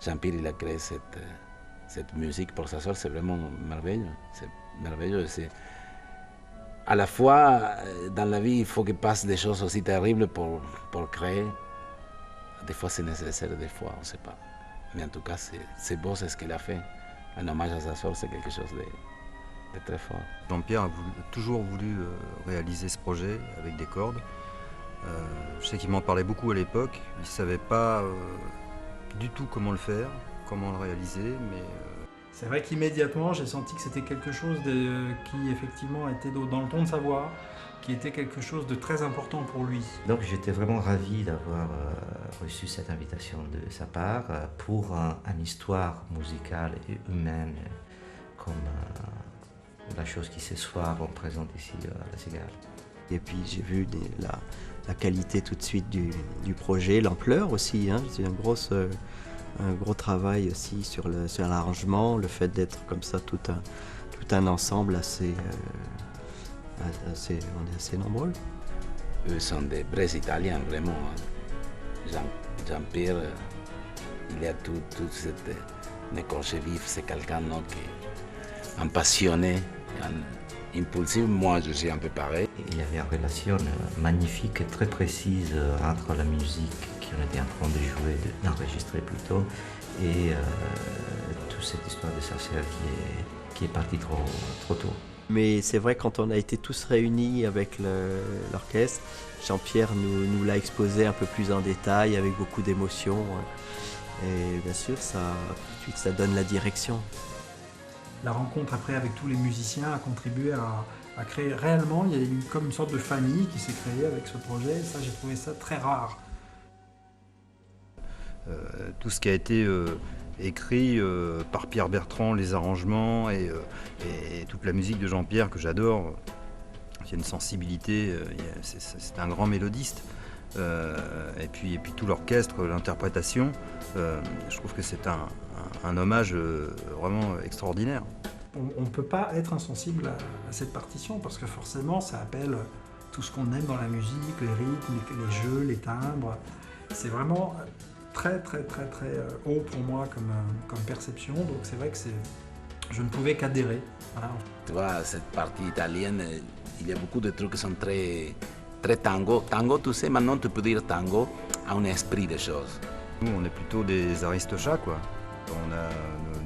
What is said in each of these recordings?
Jean-Pierre il a créé cette musique pour sa soeur, c'est vraiment merveilleux. C'est merveilleux. C'est, à la fois, dans la vie, il faut qu'il passe des choses aussi terribles pour créer. Des fois, c'est nécessaire, des fois, on ne sait pas. Mais en tout cas, c'est beau, c'est ce qu'il a fait. Un hommage à sa soeur, c'est quelque chose de très fort. Jean-Pierre a toujours voulu réaliser ce projet avec des cordes. Je sais qu'il m'en parlait beaucoup à l'époque. Il ne savait pas du tout comment le faire, comment le réaliser, mais C'est vrai qu'immédiatement, j'ai senti que c'était quelque chose qui effectivement était dans le ton de sa voix, qui était quelque chose de très important pour lui. Donc j'étais vraiment ravi d'avoir reçu cette invitation de sa part pour une histoire musicale et humaine comme la chose qui ce soir on présente ici à la Cigale. Et puis j'ai vu la qualité tout de suite du projet, l'ampleur aussi, hein. C'est un gros travail aussi sur l'arrangement, le fait d'être comme ça tout un ensemble assez, on est assez nombreux. Eux sont des vrais Italiens, vraiment. Jean-Pierre, il a tout cette écorché vif, c'est quelqu'un qui est un passionné, un impulsif. Moi, je suis un peu pareil. Il y avait une relation magnifique et très précise entre la musique qu'on était en train de jouer, d'enregistrer plutôt, et toute cette histoire de sa sœur qui est partie trop tôt. Mais c'est vrai, quand on a été tous réunis avec l'orchestre, Jean-Pierre nous l'a exposé un peu plus en détail, avec beaucoup d'émotion. Et bien sûr, tout de suite, ça donne la direction. La rencontre après avec tous les musiciens a contribué à créer réellement, il y a eu comme une sorte de famille qui s'est créée avec ce projet. Ça, j'ai trouvé ça très rare. Tout ce qui a été écrit par Pierre Bertrand, les arrangements et toute la musique de Jean-Pierre que j'adore. Il y a une sensibilité, c'est un grand mélodiste. Et puis tout l'orchestre, l'interprétation, je trouve que c'est un hommage vraiment extraordinaire. On ne peut pas être insensible à cette partition parce que forcément ça appelle tout ce qu'on aime dans la musique, les rythmes, les jeux, les timbres. C'est vraiment très haut pour moi comme perception, donc c'est vrai que je ne pouvais qu'adhérer. Voilà. Tu vois, cette partie italienne, il y a beaucoup de trucs qui sont très tango. Tango, tu sais, maintenant tu peux dire tango a un esprit des choses. Nous, on est plutôt des aristochats, quoi.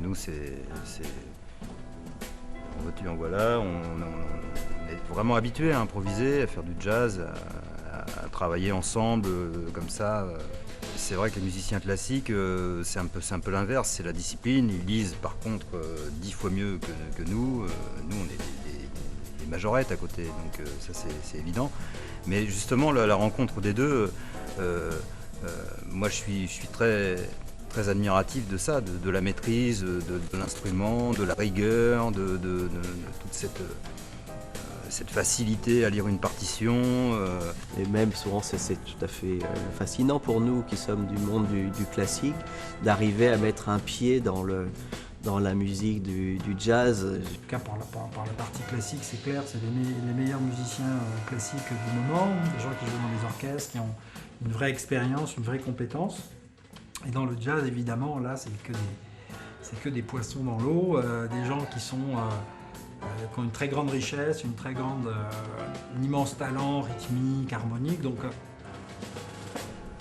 Nous, c'est en veux-tu, en voilà. On est vraiment habitués à improviser, à faire du jazz, à travailler ensemble, comme ça. C'est vrai que les musiciens classiques, c'est un peu l'inverse, c'est la discipline. Ils lisent par contre 10 fois mieux que nous. Nous, on est des majorettes à côté, donc ça c'est évident. Mais justement, la rencontre des deux, moi je suis très admiratif de ça, de la maîtrise, de l'instrument, de la rigueur, de toute cette facilité à lire une partition. Et même souvent, c'est tout à fait fascinant pour nous qui sommes du monde du classique, d'arriver à mettre un pied dans la musique du jazz. En tout cas, par la partie classique, c'est clair, c'est les meilleurs musiciens classiques du moment, des gens qui jouent dans les orchestres, qui ont une vraie expérience, une vraie compétence. Et dans le jazz, évidemment, là, c'est que des poissons dans l'eau, des gens qui ont une très grande richesse, un immense talent rythmique, harmonique. Donc,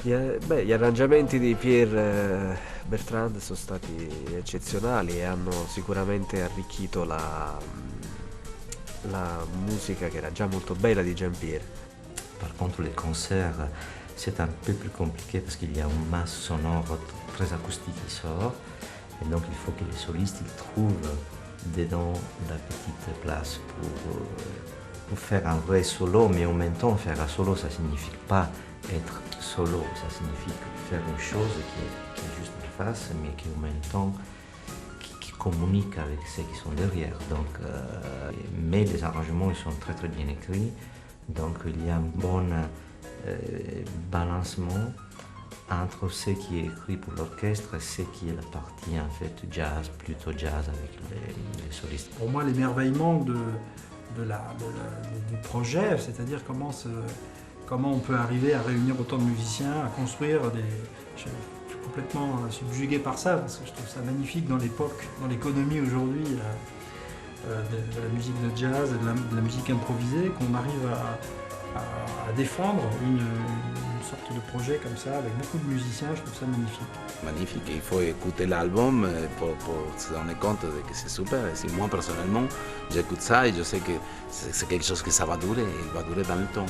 Gli arrangiamenti di Pierre Bertrand sono stati eccezionali e hanno sicuramente arricchito la musica che era già molto bella di Jean-Pierre. Par contre, les concerts, c'est un peu plus compliqué parce qu'il y a une masse sonore très acoustique qui sort. Et donc, il faut que les solistes ils trouvent dedans la petite place pour faire un vrai solo. Mais en même temps, faire un solo, ça ne signifie pas être solo. Ça signifie faire une chose qui est juste en face, mais qui en même temps qui communique avec ceux qui sont derrière. Donc, mais les arrangements ils sont très bien écrits. Donc, il y a un bon balancement entre ce qui est écrit pour l'orchestre et ce qui est la partie en fait jazz, plutôt jazz avec les solistes. pour moi, l'émerveillement du projet, c'est-à-dire comment on peut arriver à réunir autant de musiciens, à construire je complètement subjugué par ça, parce que je trouve ça magnifique dans l'époque, dans l'économie aujourd'hui de la musique de jazz et de la musique improvisée, qu'on arrive à défendre une sorte de projet comme ça, avec beaucoup de musiciens. Je trouve ça magnifique. Magnifique, il faut écouter l'album pour se donner compte que c'est super. Et si moi personnellement j'écoute ça et je sais que c'est quelque chose que ça va durer, il va durer dans le temps.